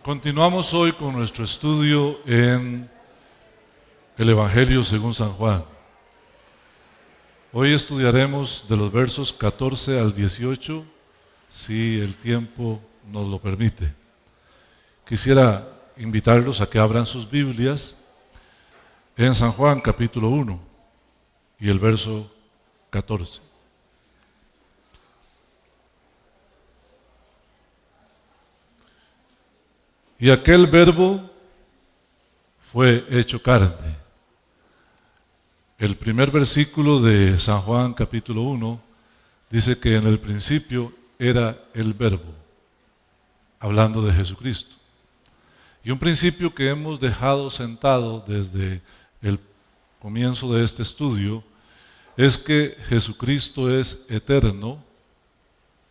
Continuamos hoy con nuestro estudio en el Evangelio según San Juan. Hoy estudiaremos de los versos 14 al 18, si el tiempo nos lo permite. Quisiera invitarlos a que abran sus Biblias en San Juan capítulo 1 y el verso 14. Y aquel verbo fue hecho carne. El primer versículo de San Juan capítulo 1 dice que en el principio era el verbo, hablando de Jesucristo. Y un principio que hemos dejado sentado desde el comienzo de este estudio es que Jesucristo es eterno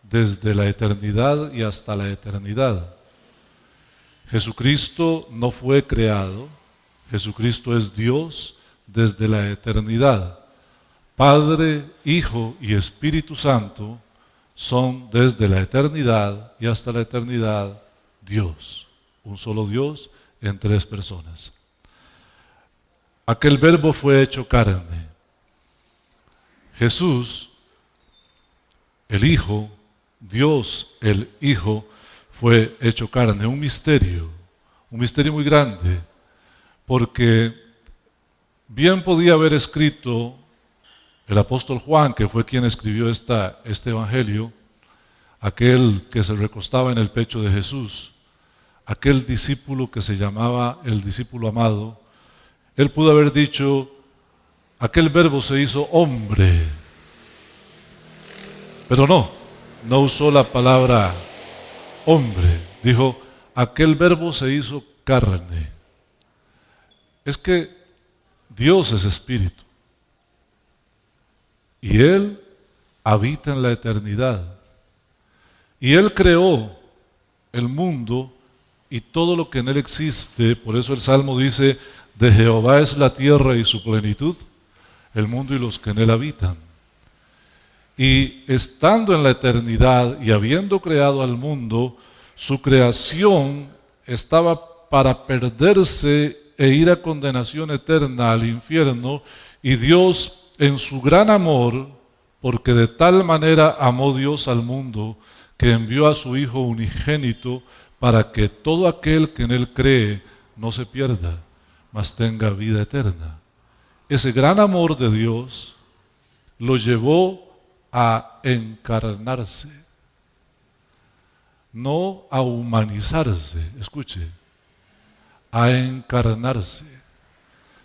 desde la eternidad y hasta la eternidad. Jesucristo no fue creado, Jesucristo es Dios desde la eternidad. Padre, Hijo y Espíritu Santo son desde la eternidad y hasta la eternidad Dios, un solo Dios en tres personas. Aquel verbo fue hecho carne. Jesús, el Hijo, Dios el Hijo, fue hecho carne, un misterio muy grande, porque bien podía haber escrito el apóstol Juan, que fue quien escribió este evangelio, aquel que se recostaba en el pecho de Jesús, aquel discípulo que se llamaba el discípulo amado. Él pudo haber dicho, aquel verbo se hizo hombre, pero no usó la palabra hombre, dijo, aquel verbo se hizo carne. Es que Dios es espíritu y Él habita en la eternidad y Él creó el mundo y todo lo que en Él existe. Por eso el Salmo dice, de Jehová es la tierra y su plenitud, el mundo y los que en Él habitan. Y estando en la eternidad y habiendo creado al mundo, su creación estaba para perderse e ir a condenación eterna al infierno, y Dios en su gran amor, porque de tal manera amó Dios al mundo, que envió a su Hijo unigénito para que todo aquel que en Él cree no se pierda, mas tenga vida eterna. Ese gran amor de Dios lo llevó a encarnarse, no a humanizarse, escuche, a encarnarse.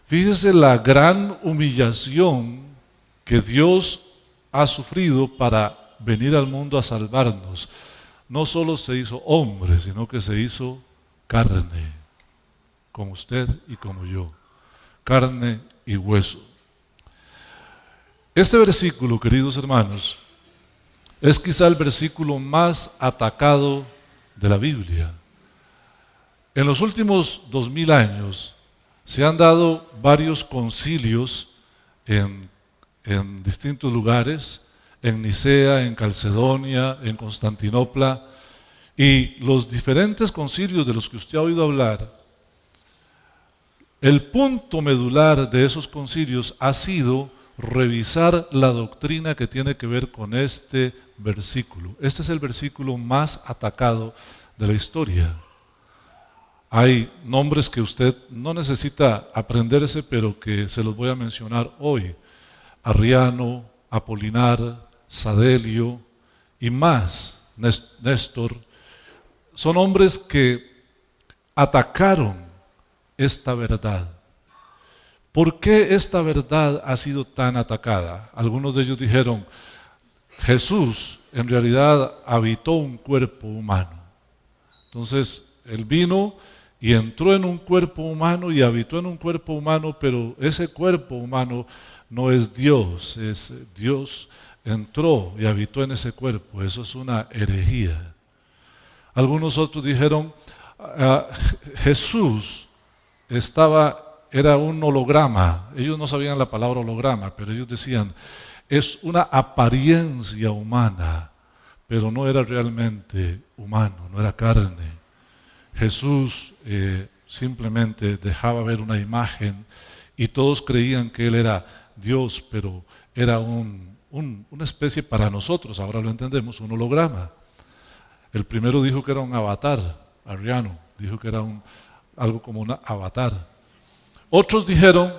Fíjese la gran humillación que Dios ha sufrido para venir al mundo a salvarnos. No solo se hizo hombre, sino que se hizo carne, como usted y como yo, carne y hueso. Este versículo, queridos hermanos, es quizá el versículo más atacado de la Biblia. En los últimos 2000 años se han dado varios concilios en distintos lugares, en Nicea, en Calcedonia, en Constantinopla, y los diferentes concilios de los que usted ha oído hablar, el punto medular de esos concilios ha sido revisar la doctrina que tiene que ver con este versículo. Este es el versículo más atacado de la historia. Hay nombres que usted no necesita aprenderse, pero que se los voy a mencionar hoy. Arriano, Apolinar, Sadelio y más, Néstor, son hombres que atacaron esta verdad. ¿Por qué esta verdad ha sido tan atacada? Algunos de ellos dijeron, Jesús en realidad habitó un cuerpo humano. Entonces, Él vino y entró en un cuerpo humano y habitó en un cuerpo humano, pero ese cuerpo humano no es Dios, es Dios entró y habitó en ese cuerpo. Eso es una herejía. Algunos otros dijeron, Jesús era un holograma. Ellos no sabían la palabra holograma, pero ellos decían, es una apariencia humana, pero no era realmente humano, no era carne. Jesús simplemente dejaba ver una imagen y todos creían que Él era Dios, pero era una especie para nosotros, ahora lo entendemos, un holograma. El primero dijo que era un avatar, Arriano, dijo que era algo como un avatar. Otros dijeron,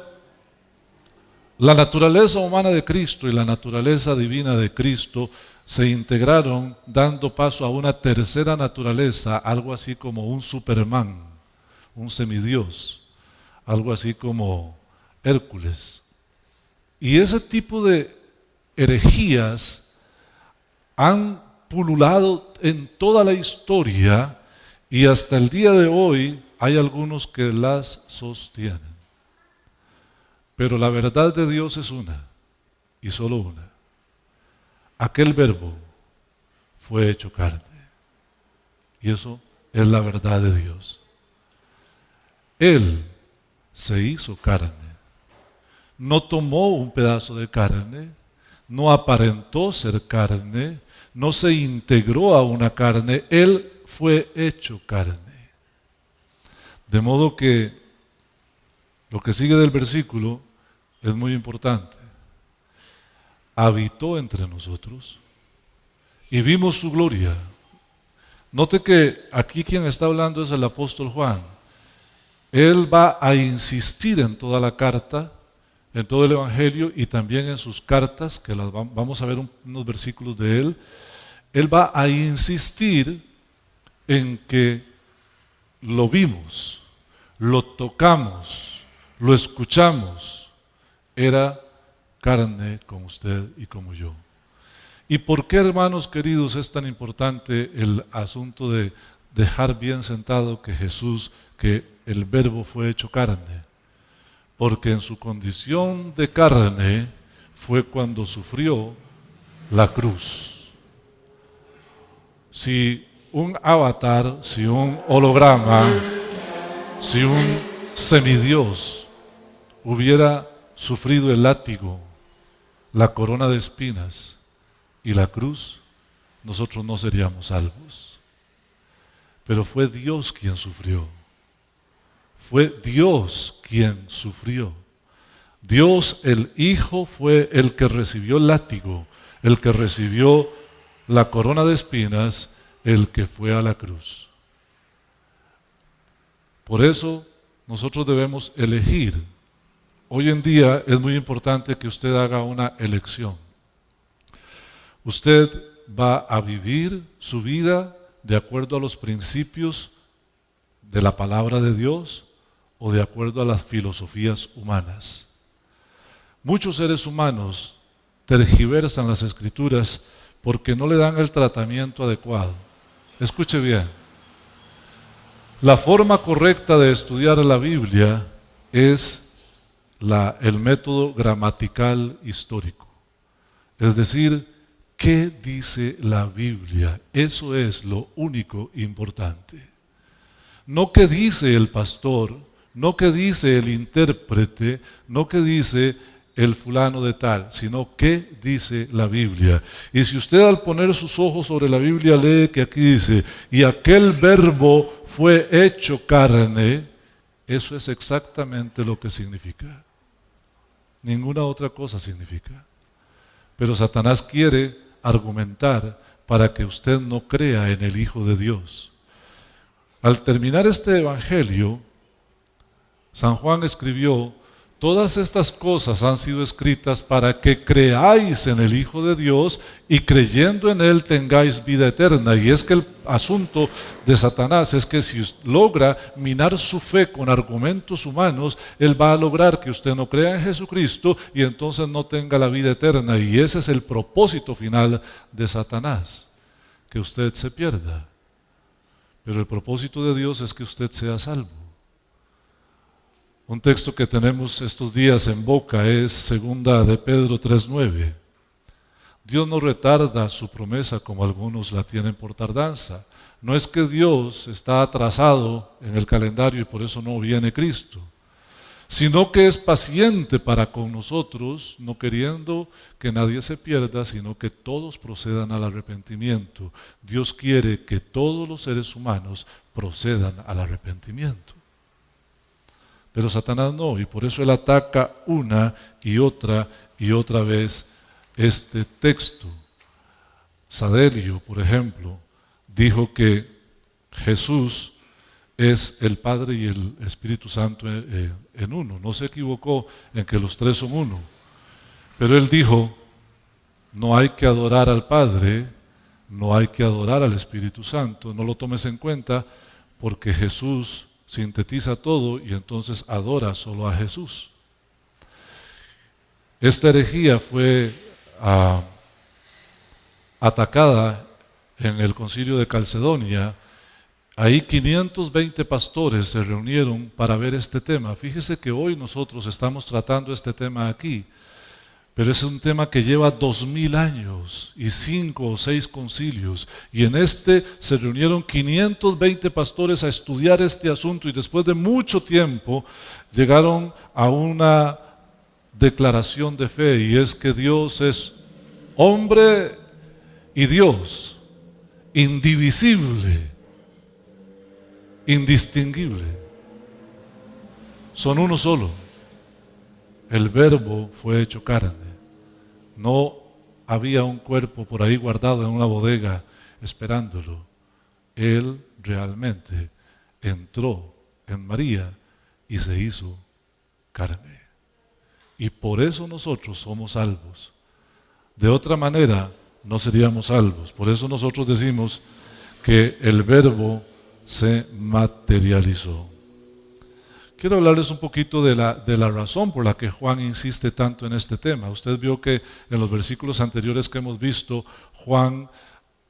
la naturaleza humana de Cristo y la naturaleza divina de Cristo se integraron dando paso a una tercera naturaleza, algo así como un Superman, un semidios, algo así como Hércules. Y ese tipo de herejías han pululado en toda la historia y hasta el día de hoy hay algunos que las sostienen. Pero la verdad de Dios es una y solo una. Aquel verbo fue hecho carne. Y eso es la verdad de Dios. Él se hizo carne. No tomó un pedazo de carne, no aparentó ser carne, no se integró a una carne, Él fue hecho carne. De modo que lo que sigue del versículo es muy importante. Habitó entre nosotros y vimos su gloria. Note que aquí quien está hablando es el apóstol Juan. Él va a insistir en toda la carta, en todo el Evangelio y también en sus cartas, que vamos a ver unos versículos de él. Él va a insistir en que lo vimos, lo tocamos, lo escuchamos. Era carne como usted y como yo. ¿Y por qué, hermanos queridos, es tan importante el asunto de dejar bien sentado que Jesús, que el verbo fue hecho carne? Porque en su condición de carne fue cuando sufrió la cruz. Si un avatar, si un holograma, si un semidios hubiera sufrido el látigo, la corona de espinas y la cruz, nosotros no seríamos salvos. Pero fue Dios quien sufrió. Fue Dios quien sufrió. Dios el Hijo fue el que recibió el látigo, el que recibió la corona de espinas, el que fue a la cruz. Por eso nosotros debemos elegir. Hoy en día es muy importante que usted haga una elección. Usted va a vivir su vida de acuerdo a los principios de la palabra de Dios o de acuerdo a las filosofías humanas. Muchos seres humanos tergiversan las escrituras porque no le dan el tratamiento adecuado. Escuche bien, la forma correcta de estudiar la Biblia es el método gramatical histórico. Es decir, ¿qué dice la Biblia? Eso es lo único importante. No qué dice el pastor, no qué dice el intérprete, no qué dice el fulano de tal, sino qué dice la Biblia. Y si usted al poner sus ojos sobre la Biblia lee que aquí dice, y aquel verbo fue hecho carne, eso es exactamente lo que significa. Ninguna otra cosa significa. Pero Satanás quiere argumentar para que usted no crea en el Hijo de Dios. Al terminar este evangelio, San Juan escribió, todas estas cosas han sido escritas para que creáis en el Hijo de Dios y creyendo en Él tengáis vida eterna. Y es que el asunto de Satanás es que si logra minar su fe con argumentos humanos, él va a lograr que usted no crea en Jesucristo y entonces no tenga la vida eterna. Y ese es el propósito final de Satanás, que usted se pierda. Pero el propósito de Dios es que usted sea salvo. Un texto que tenemos estos días en boca es 2 de Pedro 3:9. Dios no retarda su promesa como algunos la tienen por tardanza. No es que Dios está atrasado en el calendario y por eso no viene Cristo, sino que es paciente para con nosotros, no queriendo que nadie se pierda, sino que todos procedan al arrepentimiento. Dios quiere que todos los seres humanos procedan al arrepentimiento. Pero Satanás no, y por eso él ataca una y otra vez este texto. Sadelio, por ejemplo, dijo que Jesús es el Padre y el Espíritu Santo en uno. No se equivocó en que los tres son uno. Pero él dijo, no hay que adorar al Padre, no hay que adorar al Espíritu Santo, no lo tomes en cuenta porque Jesús sintetiza todo y entonces adora solo a Jesús. Esta herejía fue atacada en el concilio de Calcedonia. Ahí 520 pastores se reunieron para ver este tema. Fíjese que hoy nosotros estamos tratando este tema aquí, pero es un tema que lleva 2000 años y 5 o 6 concilios, y en este se reunieron 520 pastores a estudiar este asunto, y después de mucho tiempo llegaron a una declaración de fe, y es que Dios es hombre y Dios, indivisible, indistinguible, son uno solo. El Verbo fue hecho carne. No había un cuerpo por ahí guardado en una bodega esperándolo. Él realmente entró en María y se hizo carne. Y por eso nosotros somos salvos. De otra manera no seríamos salvos. Por eso nosotros decimos que el Verbo se materializó. Quiero hablarles un poquito de la razón por la que Juan insiste tanto en este tema. Usted vio que en los versículos anteriores que hemos visto, Juan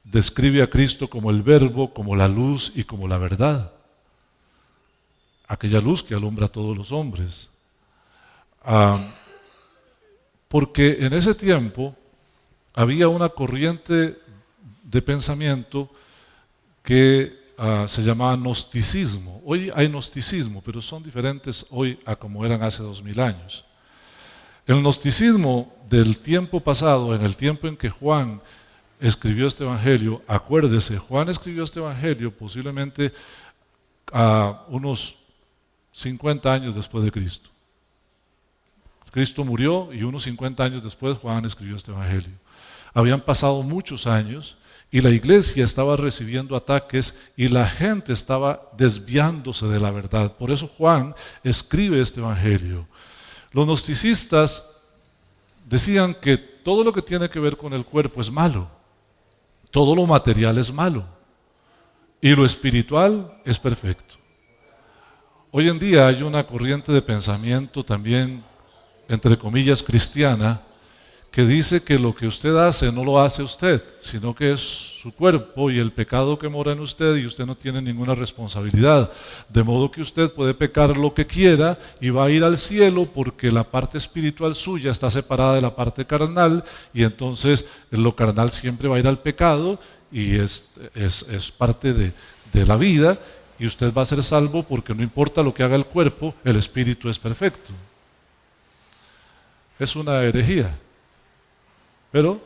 describe a Cristo como el Verbo, como la luz y como la verdad. Aquella luz que alumbra a todos los hombres. Porque en ese tiempo había una corriente de pensamiento que se llamaba gnosticismo. Hoy hay gnosticismo, pero son diferentes hoy a como eran hace 2000 años. El gnosticismo del tiempo pasado, en el tiempo en que Juan escribió este evangelio, acuérdese, Juan escribió este evangelio posiblemente a unos 50 años después de Cristo. Cristo murió y unos 50 años después Juan escribió este evangelio. Habían pasado muchos años y la iglesia estaba recibiendo ataques y la gente estaba desviándose de la verdad. Por eso Juan escribe este evangelio. Los gnosticistas decían que todo lo que tiene que ver con el cuerpo es malo, todo lo material es malo y lo espiritual es perfecto. Hoy en día hay una corriente de pensamiento también, entre comillas, cristiana, que dice que lo que usted hace no lo hace usted, sino que es su cuerpo y el pecado que mora en usted, y usted no tiene ninguna responsabilidad. De modo que usted puede pecar lo que quiera y va a ir al cielo porque la parte espiritual suya está separada de la parte carnal, y entonces lo carnal siempre va a ir al pecado y es parte de la vida, y usted va a ser salvo porque no importa lo que haga el cuerpo, el espíritu es perfecto. Es una herejía. Pero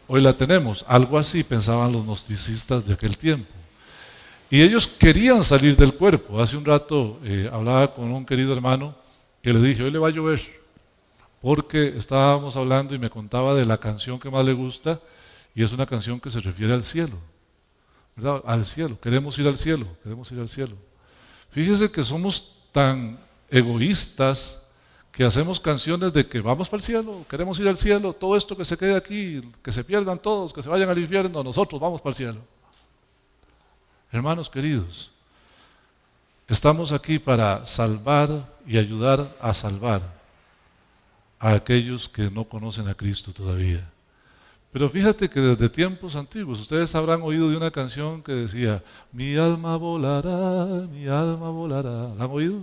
hoy la tenemos. Algo así pensaban los gnosticistas de aquel tiempo. Y ellos querían salir del cuerpo. Hace un rato hablaba con un querido hermano que le dije, hoy le va a llover, porque estábamos hablando y me contaba de la canción que más le gusta, y es una canción que se refiere al cielo, ¿verdad? Al cielo. Queremos ir al cielo, queremos ir al cielo. Fíjese que somos tan egoístas que hacemos canciones de que vamos para el cielo, queremos ir al cielo, todo esto que se quede aquí, que se pierdan todos, que se vayan al infierno, nosotros vamos para el cielo. Hermanos queridos, estamos aquí para salvar y ayudar a salvar a aquellos que no conocen a Cristo todavía. Pero fíjate que desde tiempos antiguos, ustedes habrán oído de una canción que decía, mi alma volará, mi alma volará. ¿La han oído?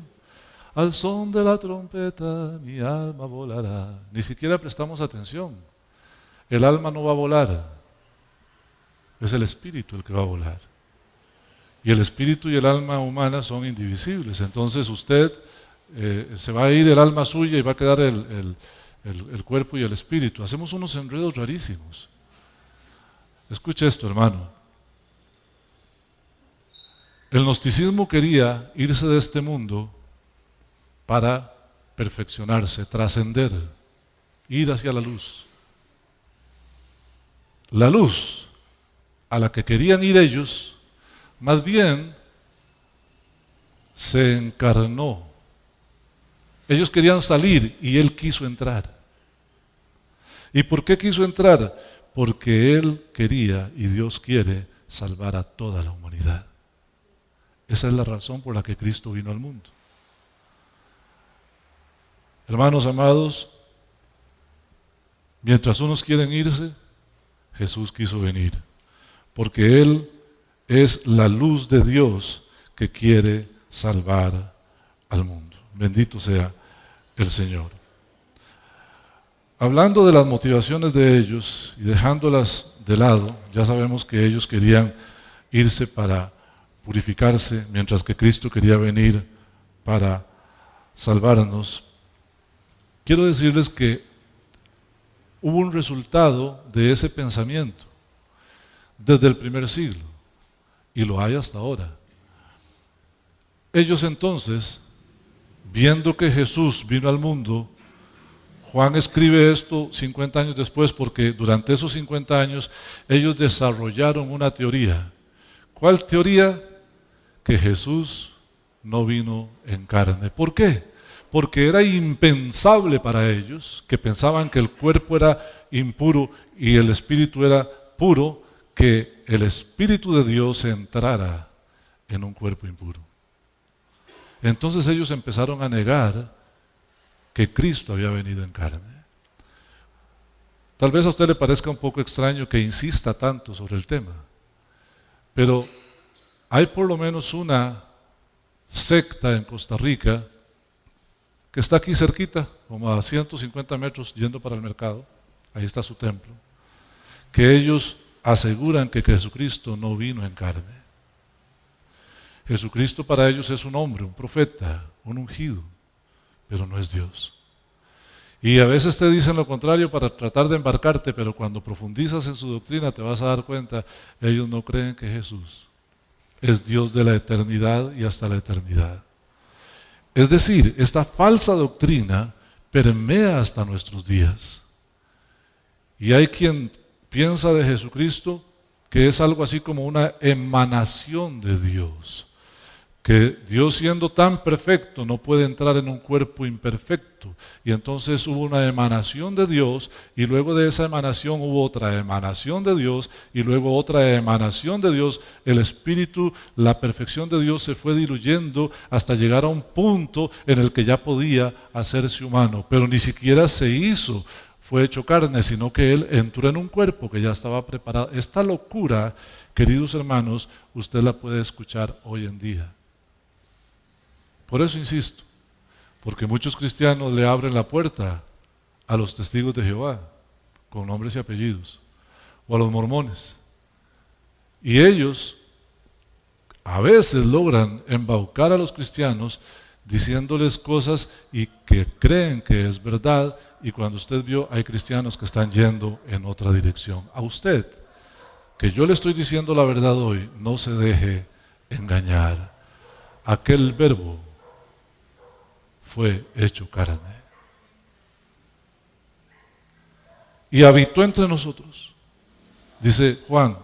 Al son de la trompeta, mi alma volará. Ni siquiera prestamos atención. El alma no va a volar. Es el espíritu el que va a volar. Y el espíritu y el alma humana son indivisibles. Entonces usted se va a ir el alma suya y va a quedar el cuerpo y el espíritu. Hacemos unos enredos rarísimos. Escuche esto, hermano. El gnosticismo quería irse de este mundo para perfeccionarse, trascender, ir hacia la luz. La luz a la que querían ir ellos, más bien se encarnó. Ellos querían salir y Él quiso entrar. ¿Y por qué quiso entrar? Porque Él quería y Dios quiere salvar a toda la humanidad. Esa es la razón por la que Cristo vino al mundo. Hermanos amados, mientras unos quieren irse, Jesús quiso venir, porque Él es la luz de Dios que quiere salvar al mundo. Bendito sea el Señor. Hablando de las motivaciones de ellos y dejándolas de lado, ya sabemos que ellos querían irse para purificarse, mientras que Cristo quería venir para salvarnos. Quiero decirles que hubo un resultado de ese pensamiento desde el primer siglo, y lo hay hasta ahora. Ellos entonces, viendo que Jesús vino al mundo, Juan escribe esto 50 años después, porque durante esos 50 años ellos desarrollaron una teoría. ¿Cuál teoría? Que Jesús no vino en carne. ¿Por qué? Porque era impensable para ellos, que pensaban que el cuerpo era impuro y el espíritu era puro, que el Espíritu de Dios entrara en un cuerpo impuro. Entonces ellos empezaron a negar que Cristo había venido en carne. Tal vez a usted le parezca un poco extraño que insista tanto sobre el tema, pero hay por lo menos una secta en Costa Rica que está aquí cerquita, como a 150 metros yendo para el mercado, ahí está su templo, que ellos aseguran que Jesucristo no vino en carne. Jesucristo para ellos es un hombre, un profeta, un ungido, pero no es Dios. Y a veces te dicen lo contrario para tratar de embarcarte, pero cuando profundizas en su doctrina te vas a dar cuenta, ellos no creen que Jesús es Dios de la eternidad y hasta la eternidad. Es decir, esta falsa doctrina permea hasta nuestros días. Y hay quien piensa de Jesucristo que es algo así como una emanación de Dios. Que Dios, siendo tan perfecto, no puede entrar en un cuerpo imperfecto. Y entonces hubo una emanación de Dios, y luego de esa emanación hubo otra emanación de Dios, y luego otra emanación de Dios. El Espíritu, la perfección de Dios se fue diluyendo hasta llegar a un punto en el que ya podía hacerse humano, pero ni siquiera se hizo, fue hecho carne, sino que Él entró en un cuerpo que ya estaba preparado. Esta locura, queridos hermanos, usted la puede escuchar hoy en día. Por eso insisto, porque muchos cristianos le abren la puerta a los testigos de Jehová, con nombres y apellidos, o a los mormones. Y ellos a veces logran embaucar a los cristianos diciéndoles cosas y que creen que es verdad, y cuando usted vio, hay cristianos que están yendo en otra dirección. A usted, que yo le estoy diciendo la verdad hoy, no se deje engañar. Aquel verbo fue hecho carne y habitó entre nosotros, dice Juan,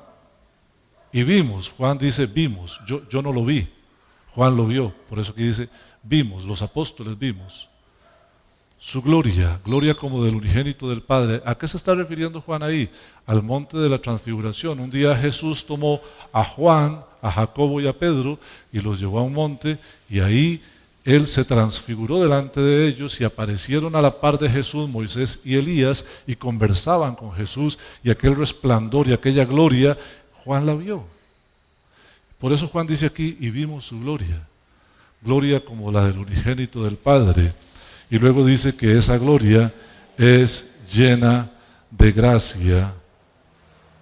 y vimos. Juan dice vimos, yo no lo vi, Juan lo vio, por eso que dice vimos, los apóstoles vimos su gloria, gloria como del unigénito del Padre. ¿A qué se está refiriendo Juan ahí? Al monte de la transfiguración. Un día Jesús tomó a Juan, a Jacobo y a Pedro y los llevó a un monte, y ahí Él se transfiguró delante de ellos, y aparecieron a la par de Jesús Moisés y Elías, y conversaban con Jesús, y aquel resplandor y aquella gloria Juan la vio. Por eso Juan dice aquí, y vimos su gloria, gloria como la del unigénito del Padre. Y luego dice que esa gloria es llena de gracia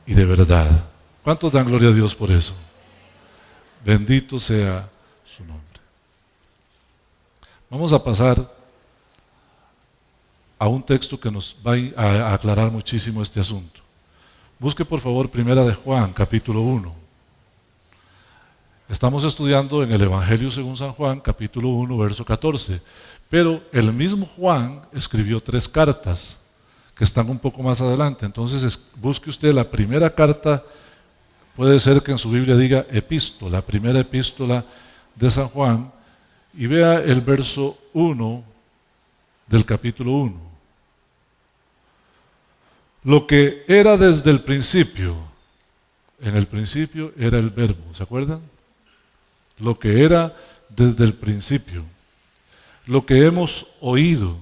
y de verdad. ¿Cuántos dan gloria a Dios por eso? Bendito sea su nombre. Vamos a pasar a un texto que nos va a aclarar muchísimo este asunto. Busque por favor Primera de Juan, capítulo 1. Estamos estudiando en el Evangelio según San Juan, capítulo 1, verso 14. Pero el mismo Juan escribió 3 cartas que están un poco más adelante. Entonces busque usted la primera carta, puede ser que en su Biblia diga epístola, la primera epístola de San Juan, y vea el verso 1 del capítulo 1. Lo que era desde el principio, en el principio era el verbo, ¿se acuerdan? Lo que era desde el principio, lo que hemos oído,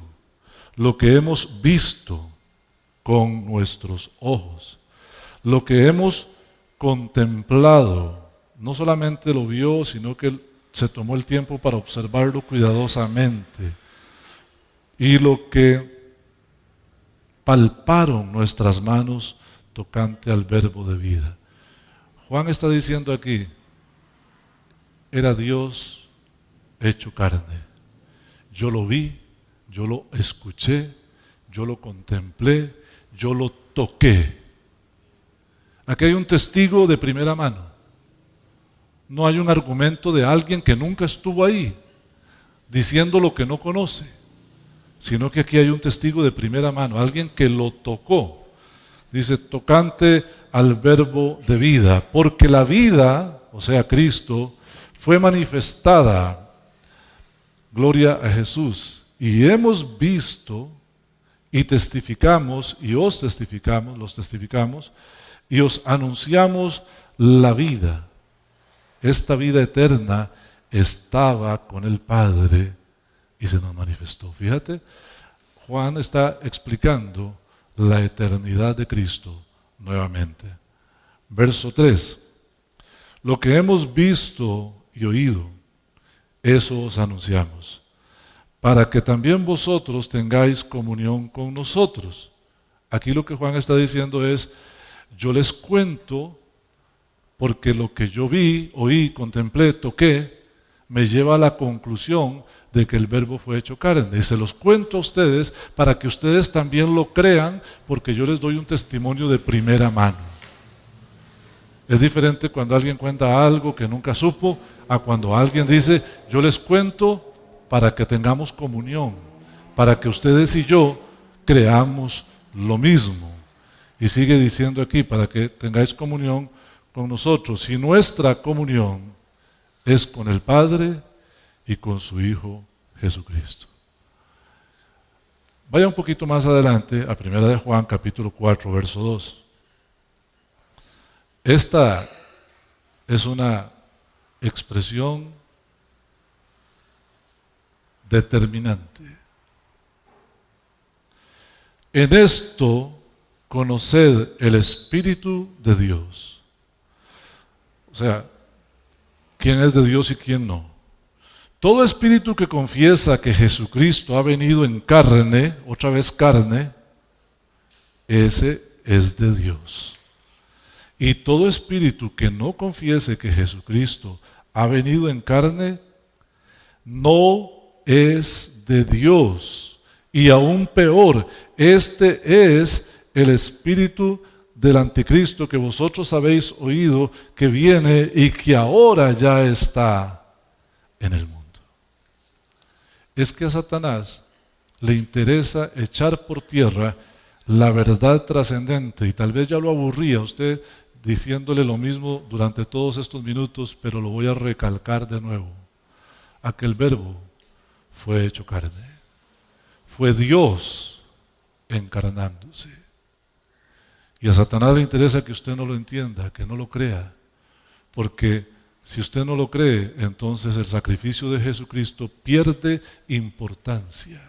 lo que hemos visto con nuestros ojos, lo que hemos contemplado, no solamente lo vio, sino que se tomó el tiempo para observarlo cuidadosamente, y lo que palparon nuestras manos tocante al verbo de vida. Juan está diciendo aquí, era Dios hecho carne. Yo lo vi, yo lo escuché, yo lo contemplé, yo lo toqué. Aquí hay un testigo de primera mano. No hay un argumento de alguien que nunca estuvo ahí, diciendo lo que no conoce, sino que aquí hay un testigo de primera mano, alguien que lo tocó. Dice, tocante al verbo de vida, porque la vida, o sea, Cristo, fue manifestada, gloria a Jesús, y hemos visto y testificamos, y os testificamos, los testificamos, y os anunciamos la vida. Esta vida eterna estaba con el Padre y se nos manifestó. Fíjate, Juan está explicando la eternidad de Cristo nuevamente. Verso 3. Lo que hemos visto y oído, eso os anunciamos, para que también vosotros tengáis comunión con nosotros. Aquí lo que Juan está diciendo es, yo les cuento porque lo que yo vi, oí, contemplé, toqué, me lleva a la conclusión de que el verbo fue hecho carne. Y se los cuento a ustedes para que ustedes también lo crean, porque yo les doy un testimonio de primera mano. Es diferente cuando alguien cuenta algo que nunca supo, a cuando alguien dice, yo les cuento para que tengamos comunión, para que ustedes y yo creamos lo mismo. Y sigue diciendo aquí, para que tengáis comunión con nosotros. Y nuestra comunión es con el Padre y con su Hijo Jesucristo. Vaya un poquito más adelante a 1 de Juan, capítulo 4, verso 2. Esta es una expresión determinante. En esto conoced el Espíritu de Dios. O sea, ¿quién es de Dios y quién no? Todo espíritu que confiesa que Jesucristo ha venido en carne, otra vez carne, ese es de Dios. Y todo espíritu que no confiese que Jesucristo ha venido en carne, no es de Dios. Y aún peor, este es el espíritu del anticristo que vosotros habéis oído que viene y que ahora ya está en el mundo. Es que a Satanás le interesa echar por tierra la verdad trascendente, y tal vez ya lo aburría a usted diciéndole lo mismo durante todos estos minutos, pero lo voy a recalcar de nuevo. Aquel verbo fue hecho carne. Fue Dios encarnándose. Y a Satanás le interesa que usted no lo entienda, que no lo crea. Porque si usted no lo cree, entonces el sacrificio de Jesucristo pierde importancia.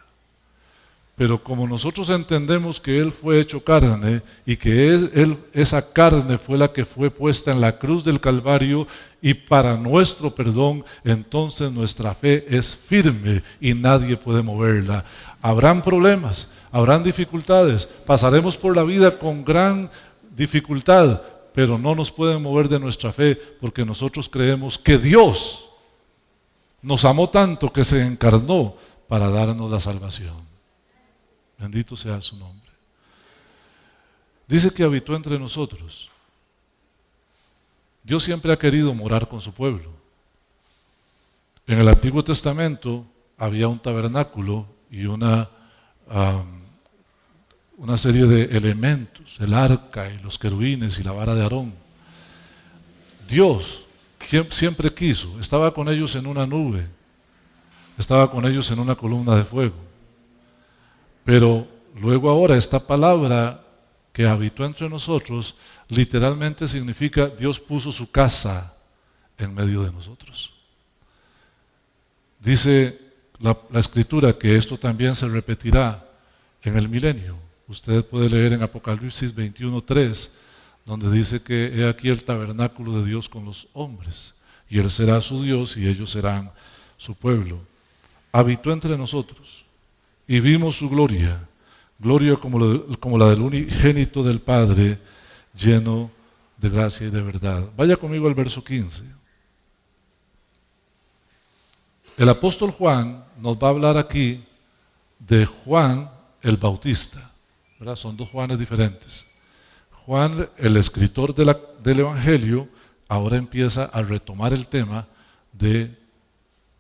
Pero como nosotros entendemos que Él fue hecho carne y que esa carne fue la que fue puesta en la cruz del Calvario y para nuestro perdón, entonces nuestra fe es firme y nadie puede moverla. Habrán problemas, habrán dificultades, pasaremos por la vida con gran dificultad, pero no nos pueden mover de nuestra fe porque nosotros creemos que Dios nos amó tanto que se encarnó para darnos la salvación. Bendito sea su nombre. Dice que habitó entre nosotros. Dios siempre ha querido morar con su pueblo. En el Antiguo Testamento había un tabernáculo y una serie de elementos, el arca y los querubines y la vara de Aarón. Dios siempre quiso, estaba con ellos en una nube, estaba con ellos en una columna de fuego. Pero luego ahora esta palabra que habitó entre nosotros literalmente significa Dios puso su casa en medio de nosotros. Dice la Escritura que esto también se repetirá en el milenio. Usted puede leer en Apocalipsis 21:3, donde dice que he aquí el tabernáculo de Dios con los hombres, y Él será su Dios y ellos serán su pueblo. Habitó entre nosotros y vimos su gloria, gloria como la del unigénito del Padre, lleno de gracia y de verdad. Vaya conmigo al verso 15. El apóstol Juan nos va a hablar aquí de Juan el Bautista, ¿verdad? Son dos Juanes diferentes. Juan, el escritor del Evangelio, ahora empieza a retomar el tema del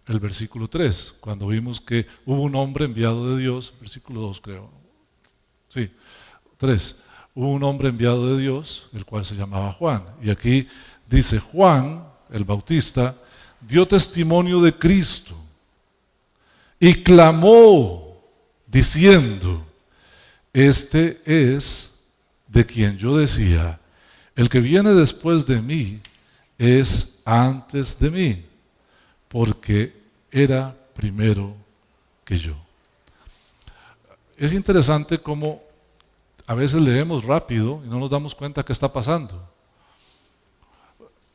versículo 3, cuando vimos que hubo un hombre enviado de Dios, versículo 2 creo, sí, 3, hubo un hombre enviado de Dios, el cual se llamaba Juan, y aquí dice Juan, el Bautista, dio testimonio de Cristo y clamó diciendo, este es de quien yo decía, el que viene después de mí es antes de mí, porque era primero que yo. Es interesante cómo a veces leemos rápido y no nos damos cuenta qué está pasando.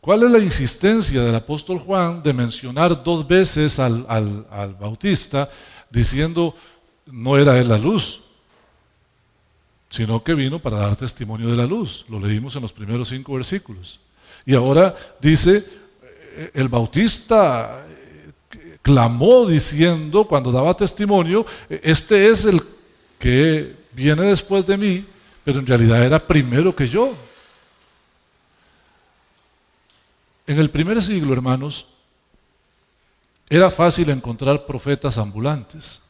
¿Cuál es la insistencia del apóstol Juan de mencionar dos veces al Bautista diciendo no era él la luz, sino que vino para dar testimonio de la luz? Lo leímos en los primeros 5 versículos. Y ahora dice, el Bautista clamó diciendo, cuando daba testimonio, este es el que viene después de mí, pero en realidad era primero que yo. En el primer siglo, hermanos, era fácil encontrar profetas ambulantes.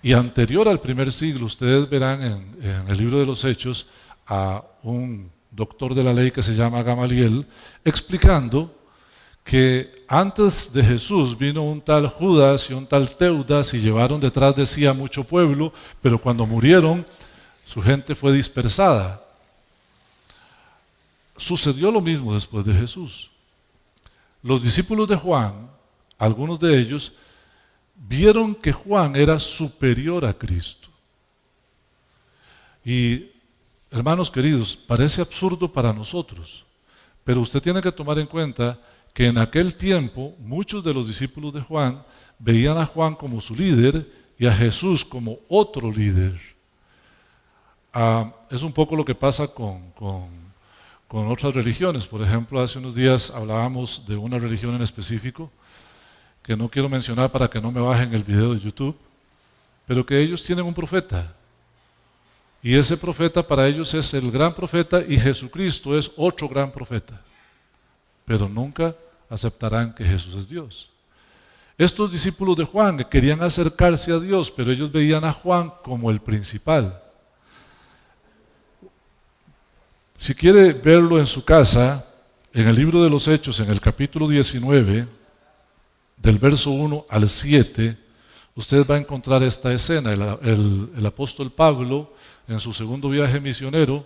Y anterior al primer siglo, ustedes verán en el libro de los Hechos a un doctor de la ley que se llama Gamaliel, explicando que antes de Jesús vino un tal Judas y un tal Teudas y llevaron detrás de sí a mucho pueblo, pero cuando murieron, su gente fue dispersada. Sucedió lo mismo después de Jesús. Los discípulos de Juan, algunos de ellos, vieron que Juan era superior a Cristo. Y, hermanos queridos, parece absurdo para nosotros, pero usted tiene que tomar en cuenta que en aquel tiempo muchos de los discípulos de Juan veían a Juan como su líder y a Jesús como otro líder. Es un poco lo que pasa con otras religiones. Por ejemplo, hace unos días hablábamos de una religión en específico que no quiero mencionar para que no me bajen el video de YouTube, pero que ellos tienen un profeta. Y ese profeta para ellos es el gran profeta y Jesucristo es otro gran profeta. Pero nunca aceptarán que Jesús es Dios. Estos discípulos de Juan querían acercarse a Dios, pero ellos veían a Juan como el principal. Si quiere verlo en su casa, en el libro de los Hechos, en el capítulo 19, del verso 1 al 7, usted va a encontrar esta escena. El apóstol Pablo, en su segundo viaje misionero,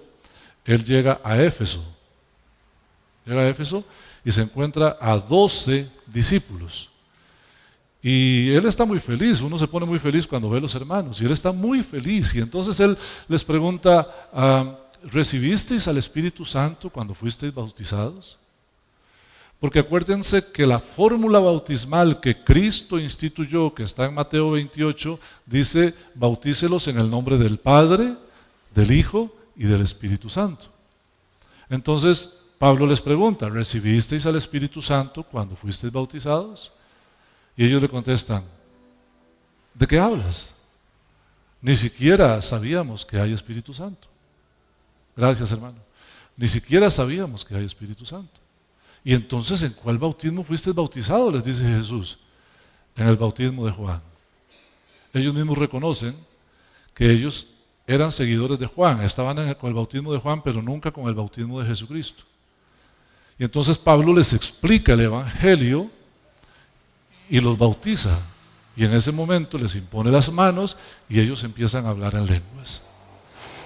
él llega a Éfeso. Llega a Éfeso y se encuentra a 12 discípulos. Y él está muy feliz, uno se pone muy feliz cuando ve a los hermanos, y él está muy feliz. Y entonces él les pregunta, ¿recibisteis al Espíritu Santo cuando fuisteis bautizados? Porque acuérdense que la fórmula bautismal que Cristo instituyó, que está en Mateo 28, dice, bautícelos en el nombre del Padre, del Hijo y del Espíritu Santo. Entonces Pablo les pregunta, ¿recibisteis al Espíritu Santo cuando fuisteis bautizados? Y ellos le contestan, ¿de qué hablas? Ni siquiera sabíamos que hay Espíritu Santo. Gracias, hermano. Ni siquiera sabíamos que hay Espíritu Santo. Y entonces, ¿en cuál bautismo fuiste bautizado?, les dice Jesús. En el bautismo de Juan. Ellos mismos reconocen que ellos eran seguidores de Juan, estaban con el bautismo de Juan, pero nunca con el bautismo de Jesucristo. Y entonces Pablo les explica el Evangelio y los bautiza. Y en ese momento les impone las manos y ellos empiezan a hablar en lenguas.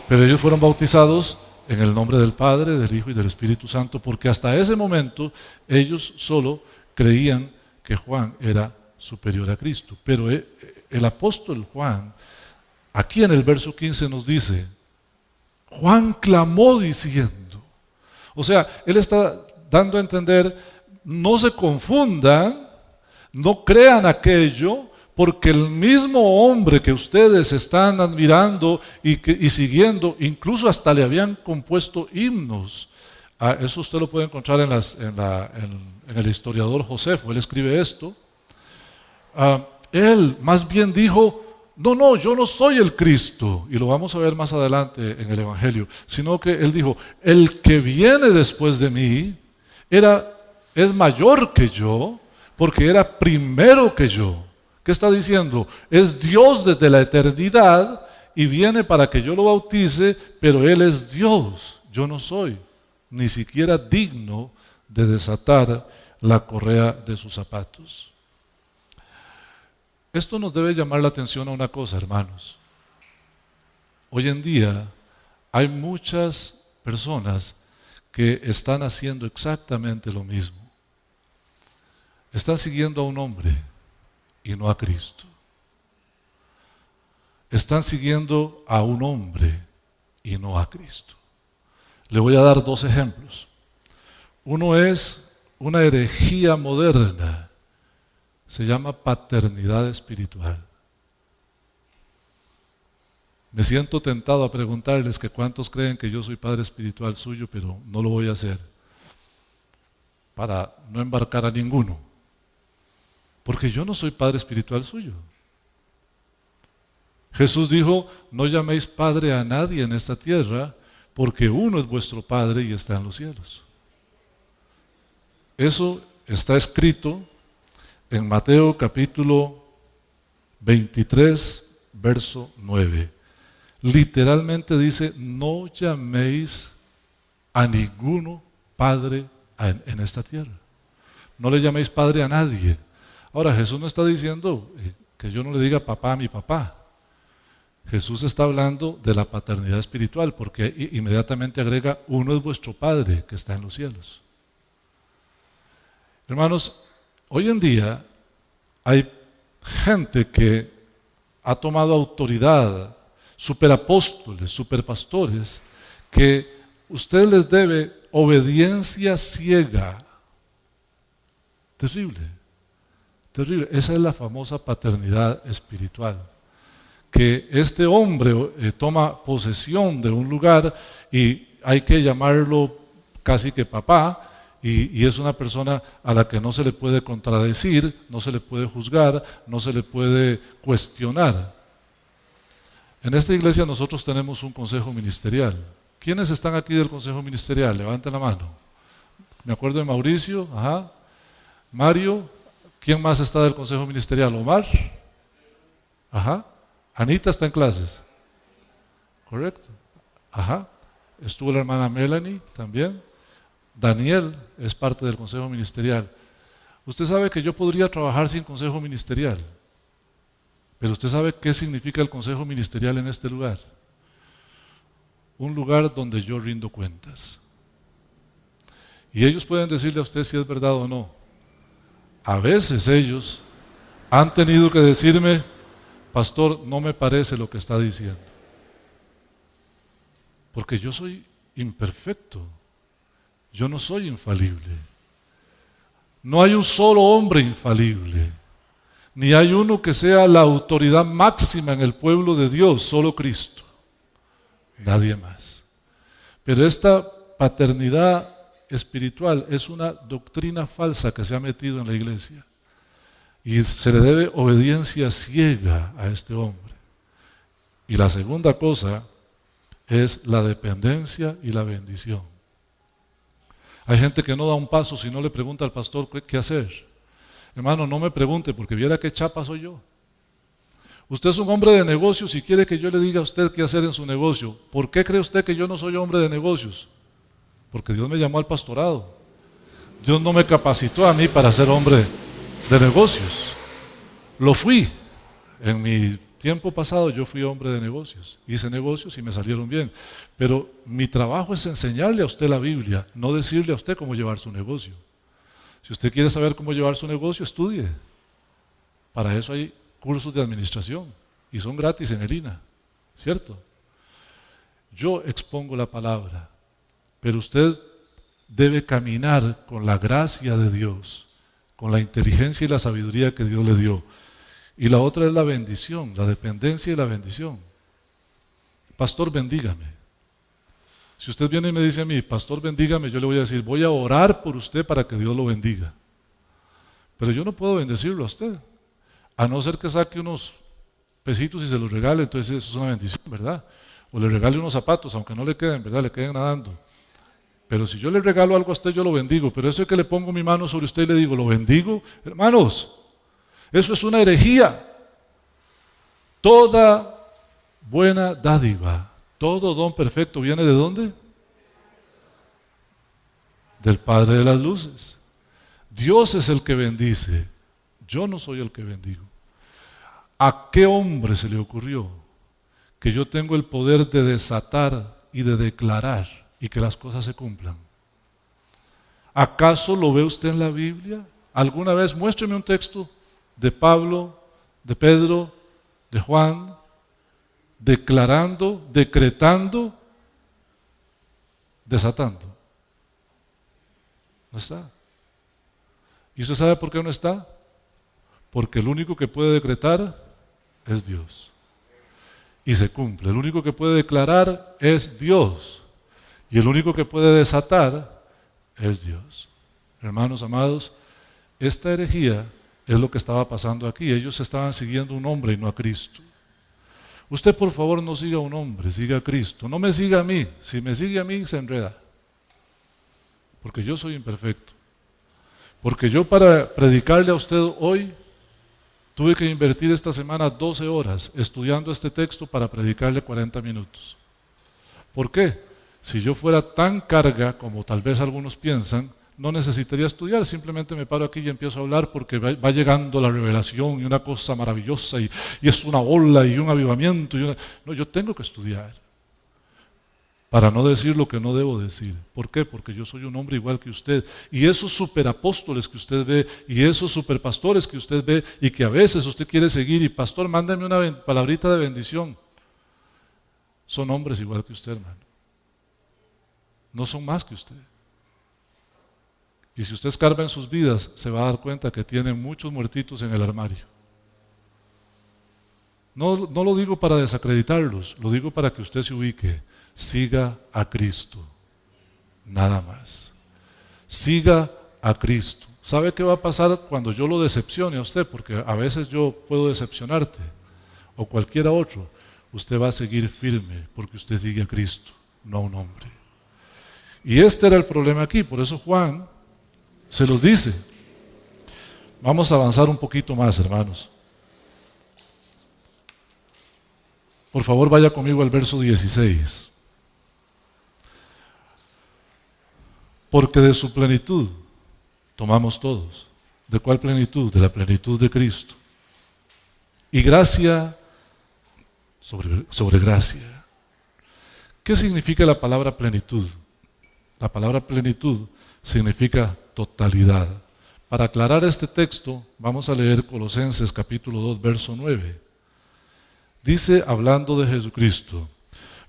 Pero ellos fueron bautizados en el nombre del Padre, del Hijo y del Espíritu Santo, porque hasta ese momento ellos solo creían que Juan era superior a Cristo. Pero el apóstol Juan, aquí en el verso 15 nos dice, Juan clamó diciendo, o sea, él está dando a entender, no se confundan, no crean aquello, porque el mismo hombre que ustedes están admirando y siguiendo, incluso hasta le habían compuesto himnos. Eso usted lo puede encontrar en el historiador Josefo, él escribe esto. Él más bien dijo, no, yo no soy el Cristo, y lo vamos a ver más adelante en el Evangelio, sino que él dijo, el que viene después de mí es mayor que yo, porque era primero que yo. ¿Qué está diciendo? Es Dios desde la eternidad y viene para que yo lo bautice, pero Él es Dios, yo no soy ni siquiera digno de desatar la correa de sus zapatos. Esto nos debe llamar la atención a una cosa, hermanos. Hoy en día hay muchas personas que están haciendo exactamente lo mismo. Están siguiendo a un hombre y no a Cristo. Están siguiendo a un hombre y no a Cristo. Le voy a dar dos ejemplos. Uno es una herejía moderna. Se llama paternidad espiritual. Me siento tentado a preguntarles que cuántos creen que yo soy padre espiritual suyo, pero no lo voy a hacer para no embarcar a ninguno. Porque yo no soy padre espiritual suyo. Jesús dijo, no llaméis padre a nadie en esta tierra, porque uno es vuestro Padre y está en los cielos. Eso está escrito en Mateo capítulo 23, verso 9. Literalmente dice, no llaméis a ninguno padre en esta tierra. No le llaméis padre a nadie. Ahora, Jesús no está diciendo que yo no le diga papá a mi papá. Jesús está hablando de la paternidad espiritual, porque inmediatamente agrega, uno es vuestro Padre que está en los cielos. Hermanos, hoy en día hay gente que ha tomado autoridad, superapóstoles, superpastores, que usted les debe obediencia ciega. Terrible. Terrible. Esa es la famosa paternidad espiritual. Que este hombre toma posesión de un lugar y hay que llamarlo casi que papá, y es una persona a la que no se le puede contradecir, no se le puede juzgar, no se le puede cuestionar. En esta iglesia nosotros tenemos un consejo ministerial. ¿Quiénes están aquí del consejo ministerial? Levanten la mano. Me acuerdo de Mauricio, ajá. Mario. ¿Quién más está del consejo ministerial? Omar. Ajá. Anita está en clases. Correcto. Ajá. Estuvo la hermana Melanie también. Daniel es parte del consejo ministerial. Usted sabe que yo podría trabajar sin consejo ministerial, pero usted sabe qué significa el consejo ministerial en este lugar. Un lugar donde yo rindo cuentas. Y ellos pueden decirle a usted si es verdad o no. A veces ellos han tenido que decirme, pastor, no me parece lo que está diciendo. Porque yo soy imperfecto. Yo no soy infalible. No hay un solo hombre infalible. Ni hay uno que sea la autoridad máxima en el pueblo de Dios, solo Cristo. Nadie más. Pero esta paternidad espiritual es una doctrina falsa que se ha metido en la iglesia. Y se le debe obediencia ciega a este hombre. Y la segunda cosa es la dependencia y la bendición. Hay gente que no da un paso si no le pregunta al pastor qué hacer. Hermano, no me pregunte porque viera qué chapa soy yo. Usted es un hombre de negocios y quiere que yo le diga a usted qué hacer en su negocio. ¿Por qué cree usted que yo no soy hombre de negocios? Porque Dios me llamó al pastorado. Dios no me capacitó a mí para ser hombre de negocios. Lo fui. En mi tiempo pasado yo fui hombre de negocios. Hice negocios y me salieron bien. Pero mi trabajo es enseñarle a usted la Biblia, no decirle a usted cómo llevar su negocio. Si usted quiere saber cómo llevar su negocio, estudie. Para eso hay cursos de administración y son gratis en el INA, ¿cierto? Yo expongo la palabra, pero usted debe caminar con la gracia de Dios, con la inteligencia y la sabiduría que Dios le dio. Y la otra es la bendición, la dependencia y la bendición. Pastor, bendígame. Si usted viene y me dice a mí, pastor, bendígame, yo le voy a decir, voy a orar por usted para que Dios lo bendiga. Pero yo no puedo bendecirlo a usted, a no ser que saque unos pesitos y se los regale, entonces eso es una bendición, ¿verdad? O le regale unos zapatos, aunque no le queden, ¿verdad? Le queden nadando. Pero si yo le regalo algo a usted, yo lo bendigo. Pero eso es que le pongo mi mano sobre usted y le digo, ¿lo bendigo? Hermanos, eso es una herejía. Toda buena dádiva, todo don perfecto, ¿viene de dónde? Del Padre de las luces. Dios es el que bendice. Yo no soy el que bendigo. ¿A qué hombre se le ocurrió que yo tengo el poder de desatar y de declarar y que las cosas se cumplan? ¿Acaso lo ve usted en la Biblia? ¿Alguna vez muéstreme un texto de Pablo, de Pedro, de Juan, declarando, decretando, desatando? No está. ¿Y usted sabe por qué no está? Porque el único que puede decretar es Dios. Y se cumple. El único que puede declarar es Dios. Y el único que puede desatar es Dios. Hermanos amados, esta herejía es lo que estaba pasando aquí. Ellos estaban siguiendo un hombre y no a Cristo. Usted por favor no siga a un hombre, siga a Cristo. No me siga a mí. Si me sigue a mí se enreda. Porque yo soy imperfecto. Porque yo para predicarle a usted hoy tuve que invertir esta semana 12 horas estudiando este texto para predicarle 40 minutos. ¿Por qué? Si yo fuera tan carga como tal vez algunos piensan, no necesitaría estudiar, simplemente me paro aquí y empiezo a hablar porque va llegando la revelación y una cosa maravillosa y es una ola y un avivamiento. No, yo tengo que estudiar para no decir lo que no debo decir. ¿Por qué? Porque yo soy un hombre igual que usted. Y esos superapóstoles que usted ve y esos superpastores que usted ve y que a veces usted quiere seguir y pastor, mándame una palabrita de bendición. Son hombres igual que usted, hermano. No son más que usted. Y si usted escarba en sus vidas, se va a dar cuenta que tienen muchos muertitos en el armario. No lo digo para desacreditarlos, lo digo para que usted se ubique. Siga a Cristo, nada más. Siga a Cristo. ¿Sabe qué va a pasar cuando yo lo decepcione a usted? Porque a veces yo puedo decepcionarte, o cualquiera otro. Usted va a seguir firme porque usted sigue a Cristo, no a un hombre. Y este era el problema aquí, por eso Juan se los dice. Vamos a avanzar un poquito más, hermanos. Por favor, vaya conmigo al verso 16. Porque de su plenitud tomamos todos. ¿De cuál plenitud? De la plenitud de Cristo. Y gracia sobre gracia. ¿Qué significa la palabra plenitud? La palabra plenitud significa totalidad. Para aclarar este texto, vamos a leer Colosenses capítulo 2, verso 9. Dice, hablando de Jesucristo,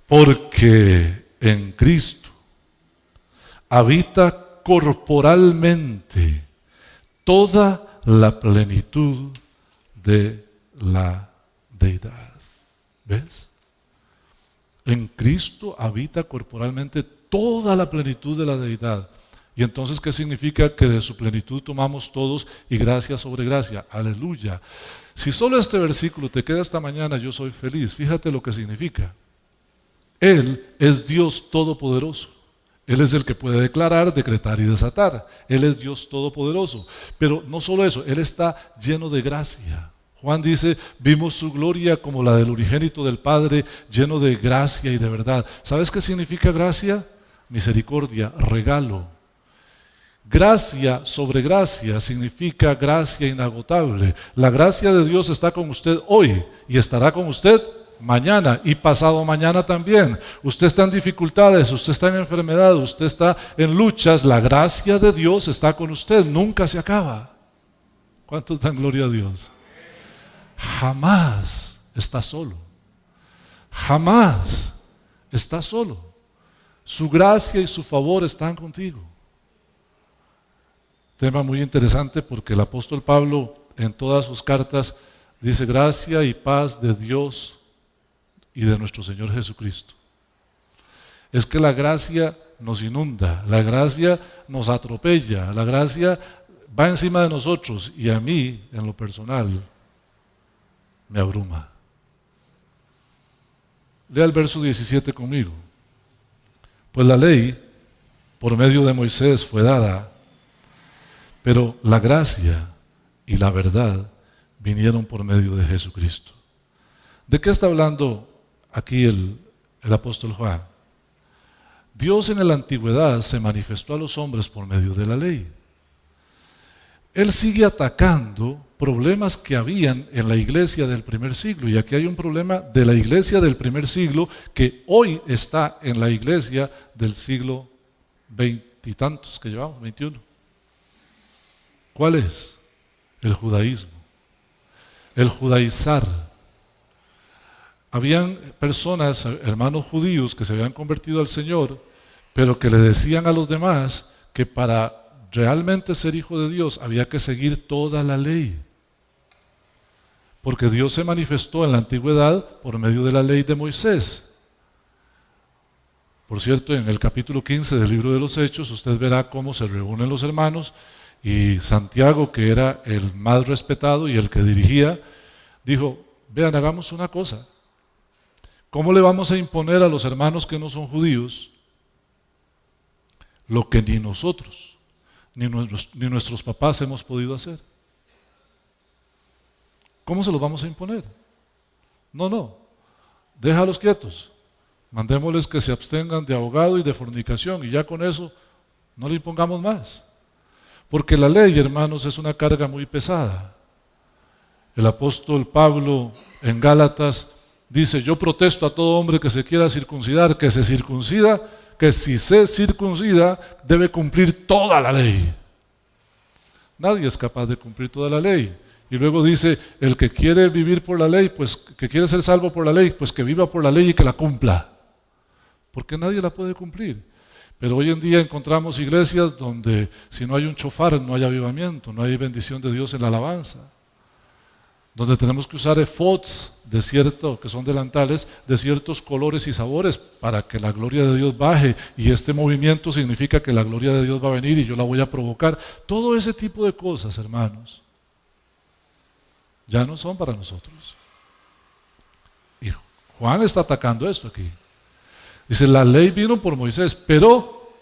porque en Cristo habita corporalmente toda la plenitud de la deidad. ¿Ves? En Cristo habita corporalmente toda la plenitud de la deidad. Y entonces, ¿qué significa? Que de su plenitud tomamos todos y gracia sobre gracia. Aleluya. Si solo este versículo te queda esta mañana, yo soy feliz. Fíjate lo que significa. Él es Dios todopoderoso. Él es el que puede declarar, decretar y desatar. Él es Dios todopoderoso. Pero no solo eso, Él está lleno de gracia. Juan dice, vimos su gloria como la del unigénito del Padre, lleno de gracia y de verdad. ¿Sabes qué significa gracia? Misericordia, regalo. Gracia sobre gracia significa gracia inagotable. La gracia de Dios está con usted hoy y estará con usted mañana y pasado mañana también. Usted está en dificultades, usted está en enfermedad, usted está en luchas. La gracia de Dios está con usted, nunca se acaba. ¿Cuántos dan gloria a Dios? Jamás está solo. Jamás está solo. Su gracia y su favor están contigo. Tema muy interesante porque el apóstol Pablo en todas sus cartas dice gracia y paz de Dios y de nuestro Señor Jesucristo. Es que la gracia nos inunda, la gracia nos atropella, la gracia va encima de nosotros y a mí, en lo personal, me abruma. Lea el verso 17 conmigo. Pues la ley, por medio de Moisés, fue dada, pero la gracia y la verdad vinieron por medio de Jesucristo. ¿De qué está hablando aquí el apóstol Juan? Dios en la antigüedad se manifestó a los hombres por medio de la ley. Él sigue atacando problemas que habían en la iglesia del primer siglo. Y aquí hay un problema de la iglesia del primer siglo que hoy está en la iglesia del siglo veintitantos que llevamos, 21. ¿Cuál es? El judaísmo. El judaizar. Habían personas, hermanos judíos, que se habían convertido al Señor, pero que le decían a los demás que para realmente ser hijo de Dios había que seguir toda la ley. Porque Dios se manifestó en la antigüedad por medio de la ley de Moisés. Por cierto, en el capítulo 15 del libro de los Hechos, usted verá cómo se reúnen los hermanos y Santiago, que era el más respetado y el que dirigía, dijo, vean, hagamos una cosa. ¿Cómo le vamos a imponer a los hermanos que no son judíos lo que ni nosotros, ni nuestros papás hemos podido hacer? ¿Cómo se los vamos a imponer? No, déjalos quietos. Mandémosles que se abstengan de ahogado y de fornicación y ya con eso no le impongamos más. Porque la ley, hermanos, es una carga muy pesada. El apóstol Pablo en Gálatas dice, yo protesto a todo hombre que se quiera circuncidar, que se circuncida, que si se circuncida debe cumplir toda la ley. Nadie es capaz de cumplir toda la ley. Y luego dice, el que quiere vivir por la ley, pues que quiere ser salvo por la ley, pues que viva por la ley y que la cumpla. Porque nadie la puede cumplir. Pero hoy en día encontramos iglesias donde si no hay un shofar no hay avivamiento, no hay bendición de Dios en la alabanza. Donde tenemos que usar efods que son delantales de ciertos colores y sabores para que la gloria de Dios baje, y este movimiento significa que la gloria de Dios va a venir y yo la voy a provocar. Todo ese tipo de cosas, hermanos, ya no son para nosotros. Y Juan está atacando esto aquí. Dice, la ley vino por Moisés, pero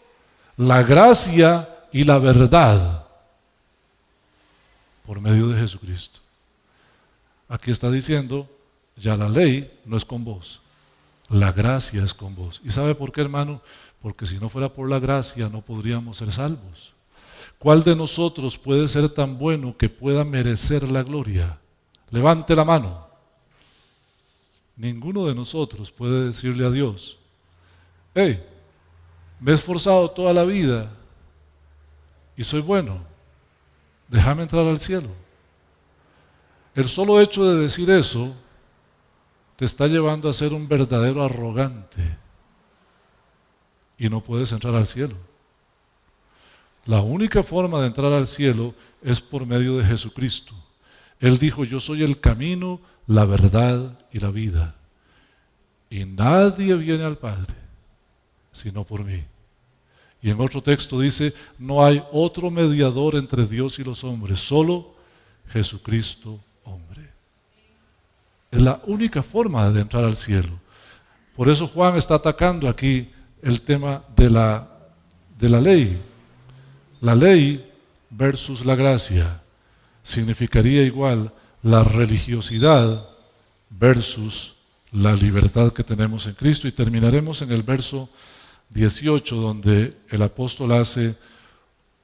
la gracia y la verdad por medio de Jesucristo. Aquí está diciendo, ya la ley no es con vos, la gracia es con vos. ¿Y sabe por qué, hermano? Porque si no fuera por la gracia no podríamos ser salvos. ¿Cuál de nosotros puede ser tan bueno que pueda merecer la gloria? Levante la mano. Ninguno de nosotros puede decirle a Dios, hey, me he esforzado toda la vida y soy bueno, déjame entrar al cielo. El solo hecho de decir eso te está llevando a ser un verdadero arrogante y no puedes entrar al cielo. La única forma de entrar al cielo es por medio de Jesucristo. Él dijo, yo soy el camino, la verdad y la vida. Y nadie viene al Padre sino por mí. Y en otro texto dice, no hay otro mediador entre Dios y los hombres, solo Jesucristo hombre. Es la única forma de entrar al cielo. Por eso Juan está atacando aquí el tema de la de la ley. La ley versus la gracia significaría igual la religiosidad versus la libertad que tenemos en Cristo. Y terminaremos en el verso 18, donde el apóstol hace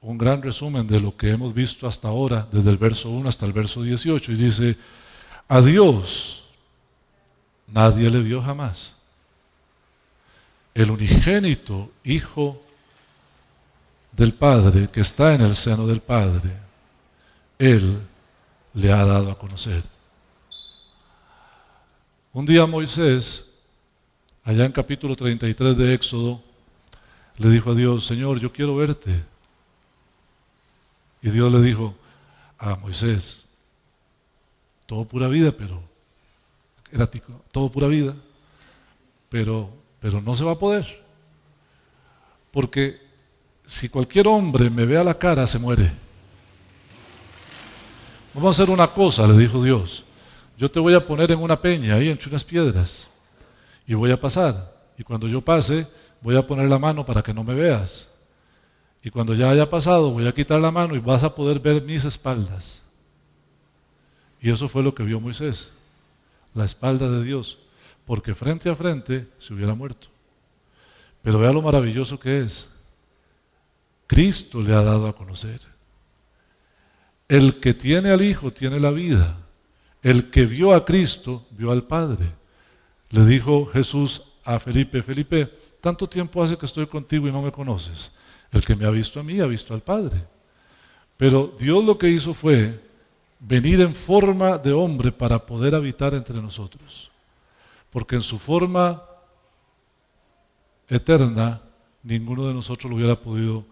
un gran resumen de lo que hemos visto hasta ahora, desde el verso 1 hasta el verso 18, y dice: a Dios nadie le vio jamás. El unigénito Hijo del Padre, que está en el seno del Padre, Él le ha dado a conocer. Un día Moisés, allá en capítulo 33 de Éxodo, le dijo a Dios: Señor, yo quiero verte. Y Dios le dijo a Moisés: todo pura vida, todo pura vida, pero no se va a poder. Porque si cualquier hombre me ve a la cara, se muere. Vamos a hacer una cosa, le dijo Dios. Yo te voy a poner en una peña, ahí entre unas piedras, y voy a pasar. Y cuando yo pase, voy a poner la mano para que no me veas. Y cuando ya haya pasado, voy a quitar la mano y vas a poder ver mis espaldas. Y eso fue lo que vio Moisés, la espalda de Dios, porque frente a frente se hubiera muerto. Pero vea lo maravilloso que es. Cristo le ha dado a conocer. El que tiene al Hijo tiene la vida. El que vio a Cristo vio al Padre. Le dijo Jesús a Felipe: Felipe, tanto tiempo hace que estoy contigo y no me conoces. El que me ha visto a mí ha visto al Padre. Pero Dios lo que hizo fue venir en forma de hombre para poder habitar entre nosotros. Porque en su forma eterna ninguno de nosotros lo hubiera podido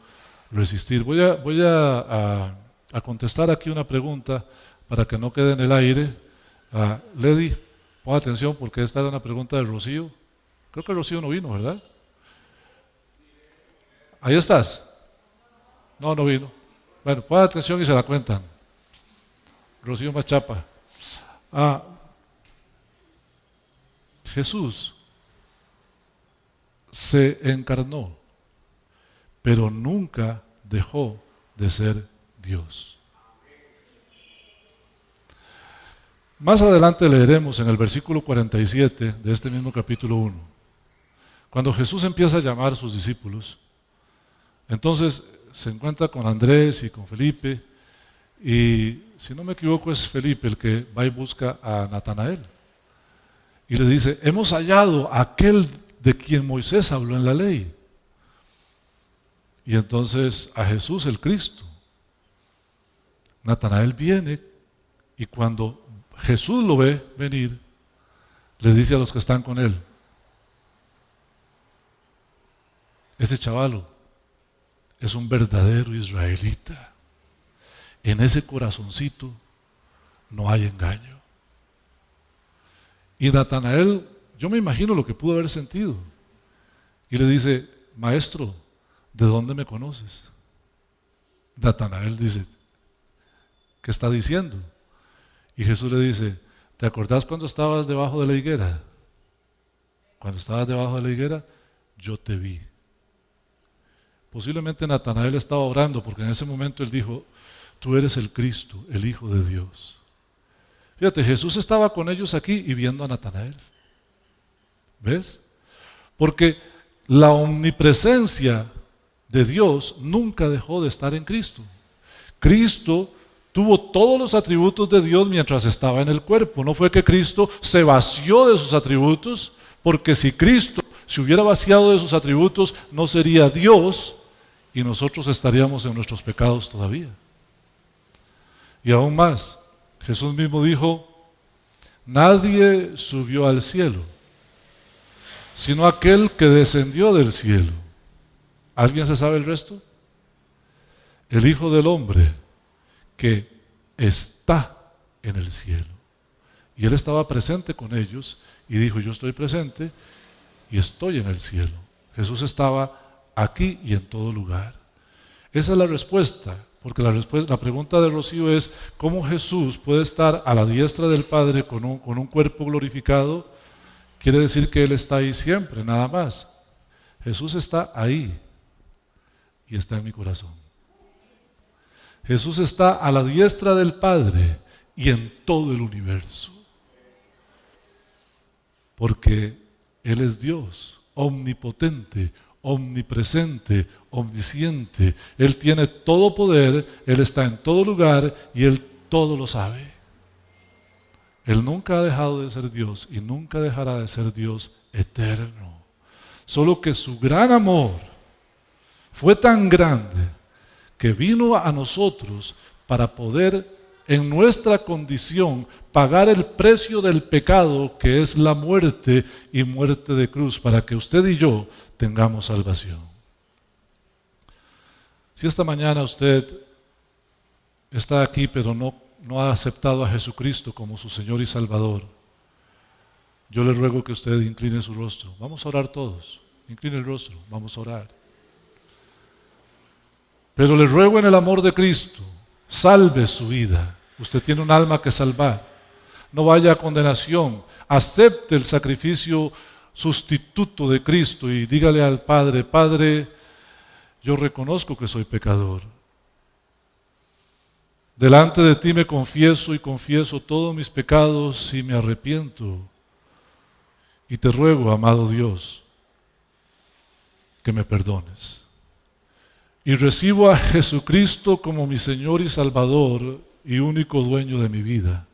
resistir. Voy a contestar aquí una pregunta para que no quede en el aire. Lady, pon atención porque esta era una pregunta de Rocío. Creo que Rocío no vino, ¿verdad? Ahí estás. No vino. Bueno, pon atención y se la cuentan. Rocío Machapa. Jesús se encarnó, pero nunca dejó de ser Dios. Más adelante leeremos en el versículo 47 de este mismo capítulo 1, cuando Jesús empieza a llamar a sus discípulos. Entonces se encuentra con Andrés y con Felipe, y si no me equivoco es Felipe el que va y busca a Natanael y le dice: hemos hallado a aquel de quien Moisés habló en la ley. Y entonces a Jesús el Cristo. Natanael viene, y cuando Jesús lo ve venir, le dice a los que están con él: ese chavalo es un verdadero israelita. En ese corazoncito no hay engaño. Y Natanael, yo me imagino lo que pudo haber sentido, y le dice: maestro, ¿de dónde me conoces? Natanael dice: ¿qué está diciendo? Y Jesús le dice: ¿te acordás cuando estabas debajo de la higuera? Cuando estabas debajo de la higuera, yo te vi. Posiblemente Natanael estaba orando, porque en ese momento él dijo: tú eres el Cristo, el Hijo de Dios. Fíjate, Jesús estaba con ellos aquí y viendo a Natanael. ¿Ves? Porque la omnipresencia de Dios nunca dejó de estar en Cristo. Cristo tuvo todos los atributos de Dios mientras estaba en el cuerpo. No fue que Cristo se vació de sus atributos, porque si Cristo se hubiera vaciado de sus atributos, no sería Dios y nosotros estaríamos en nuestros pecados todavía. Y aún más, Jesús mismo dijo: nadie subió al cielo, sino aquel que descendió del cielo. ¿Alguien se sabe el resto? El Hijo del Hombre que está en el cielo. Y Él estaba presente con ellos y dijo: yo estoy presente y estoy en el cielo. Jesús estaba aquí y en todo lugar. Esa es la respuesta, porque la pregunta de Rocío es: ¿cómo Jesús puede estar a la diestra del Padre con un cuerpo glorificado? Quiere decir que Él está ahí siempre, nada más. Jesús está ahí. y está en mi corazón. Jesús está a la diestra del Padre y en todo el universo. Porque Él es Dios, omnipotente, omnipresente, omnisciente. Él tiene todo poder, Él está en todo lugar y Él todo lo sabe. Él nunca ha dejado de ser Dios y nunca dejará de ser Dios eterno. Solo que su gran amor fue tan grande que vino a nosotros para poder en nuestra condición pagar el precio del pecado, que es la muerte y muerte de cruz, para que usted y yo tengamos salvación. Si esta mañana usted está aquí pero no ha aceptado a Jesucristo como su Señor y Salvador, yo le ruego que usted incline su rostro. Vamos a orar todos. Incline el rostro, vamos a orar. Pero le ruego en el amor de Cristo, salve su vida. Usted tiene un alma que salvar. No vaya a condenación. Acepte el sacrificio sustituto de Cristo y dígale al Padre: Padre, yo reconozco que soy pecador. Delante de ti me confieso y confieso todos mis pecados y me arrepiento. Y te ruego, amado Dios, que me perdones. Y recibo a Jesucristo como mi Señor y Salvador y único dueño de mi vida.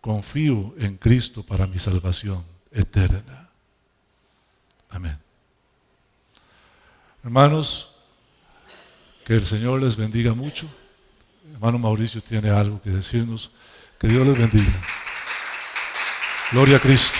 Confío en Cristo para mi salvación eterna. Amén. Hermanos, que el Señor les bendiga mucho. Hermano Mauricio tiene algo que decirnos. Que Dios les bendiga. Gloria a Cristo.